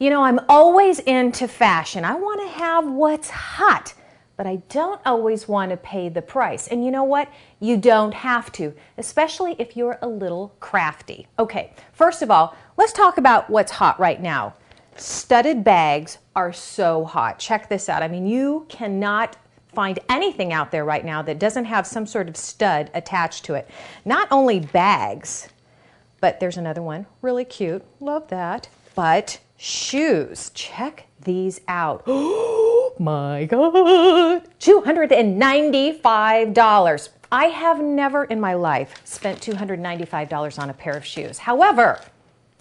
You know, I'm always into fashion. I want to have what's hot, but I don't always want to pay the price. And you know what? You don't have to, especially if you're a little crafty. Okay, first of all, let's talk about what's hot right now. Studded bags are so hot. Check this out. I mean, you cannot find anything out there right now that doesn't have some sort of stud attached to it. Not only bags, but there's another one, really cute, love that, but shoes. Check these out. Oh my God, $295. I have never in my life spent $295 on a pair of shoes. However,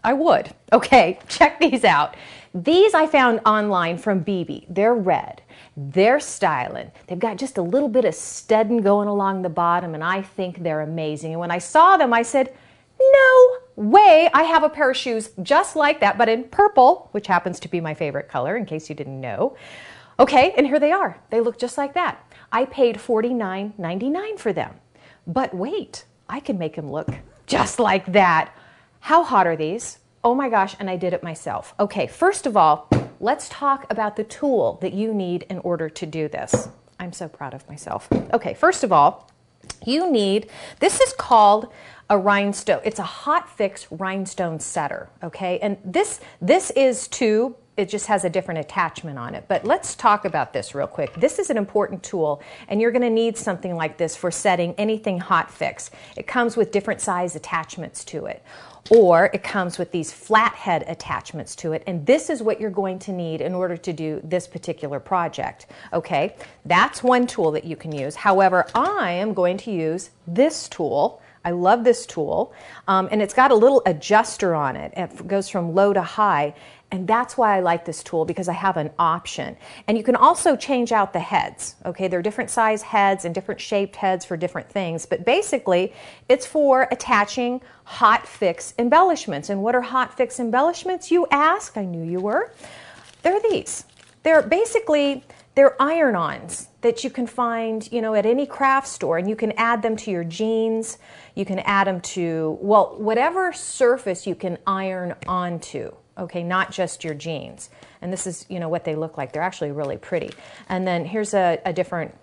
I would. Okay, check these out. These I found online from BB. They're red. They're styling. They've got just a little bit of studding going along the bottom, and I think they're amazing. And when I saw them, I said, no way, I have a pair of shoes just like that, but in purple, which happens to be my favorite color, in case you didn't know. Okay, and here they are. They look just like that. I paid $49.99 for them. But wait, I can make them look just like that. How hot are these? Oh my gosh, and I did it myself. Okay, first of all, let's talk about the tool that you need in order to do this. I'm so proud of myself. Okay, first of all, you need, this is called a rhinestone. It's a hot fix rhinestone setter, okay? And this is too, it just has a different attachment on it. But let's talk about this real quick. This is an important tool, and you're gonna need something like this for setting anything hot fix. It comes with different size attachments to it, or it comes with these flathead attachments to it, and this is what you're going to need in order to do this particular project, okay? That's one tool that you can use. However, I am going to use this tool. I love this tool, and it's got a little adjuster on it. It goes from low to high, and that's why I like this tool, because I have an option. And you can also change out the heads, okay? There are different size heads and different shaped heads for different things, but basically it's for attaching hot fix embellishments. And what are hot fix embellishments, you ask? I knew you were. They're these. They're iron-ons that you can find, you know, at any craft store, and you can add them to your jeans. You can add them to, well, whatever surface you can iron onto, okay, not just your jeans. And this is, you know, what they look like. They're actually really pretty. And then here's a different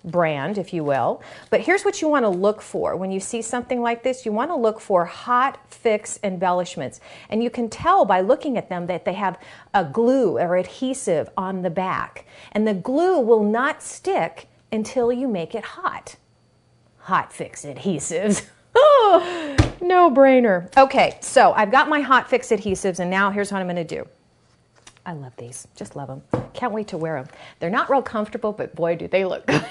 brand, if you will. But here's what you want to look for. When you see something like this, you want to look for hot fix embellishments. And you can tell by looking at them that they have a glue or adhesive on the back. And the glue will not stick until you make it hot. Hot fix adhesives. Oh, no brainer. Okay, so I've got my hot fix adhesives, and now here's what I'm going to do. I love these. Just love them. Can't wait to wear them. They're not real comfortable, but boy, do they look good.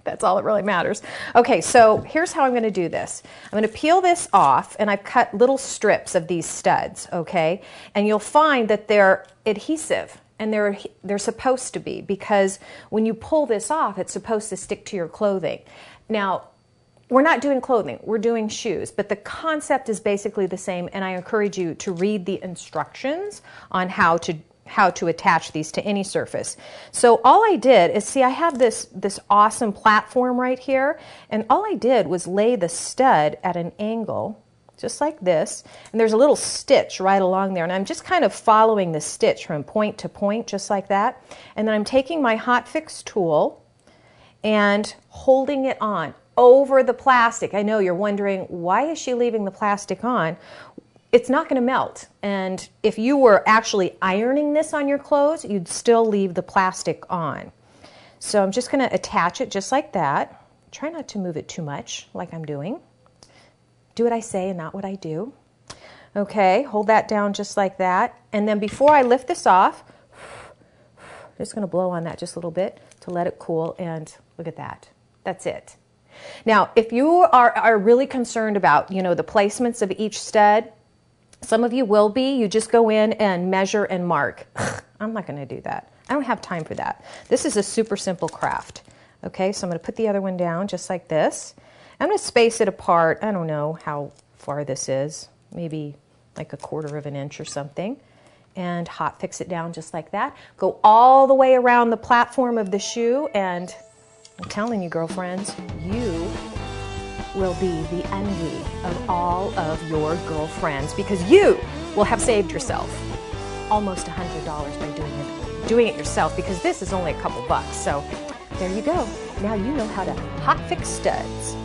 That's all that really matters. Okay, so here's how I'm going to do this. I'm going to peel this off, and I've cut little strips of these studs, okay? And you'll find that they're adhesive, and they're supposed to be, because when you pull this off, it's supposed to stick to your clothing. Now, we're not doing clothing, we're doing shoes, but the concept is basically the same, and I encourage you to read the instructions on how to attach these to any surface. So all I did is, see, I have this awesome platform right here, and all I did was lay the stud at an angle, just like this, and there's a little stitch right along there, and I'm just kind of following the stitch from point to point, just like that, and then I'm taking my hot fix tool and holding it on over the plastic. I know you're wondering, why is she leaving the plastic on? It's not going to melt, and if you were actually ironing this on your clothes, you'd still leave the plastic on. So I'm just going to attach it just like that. Try not to move it too much, like I'm doing. Do what I say and not what I do. Okay, hold that down just like that, and then before I lift this off, I'm just going to blow on that just a little bit to let it cool, and look at that. That's it. Now, if you are really concerned about, you know, the placements of each stud, some of you will be. You just go in and measure and mark. I'm not going to do that. I don't have time for that. This is a super simple craft. Okay, so I'm going to put the other one down just like this. I'm going to space it apart. I don't know how far this is. Maybe like 1/4 of an inch or something. And hot fix it down just like that. Go all the way around the platform of the shoe, and I'm telling you, girlfriends, you will be the envy of all of your girlfriends, because you will have saved yourself almost $100 by doing it yourself, because this is only a couple bucks. So there you go. Now you know how to hot fix studs.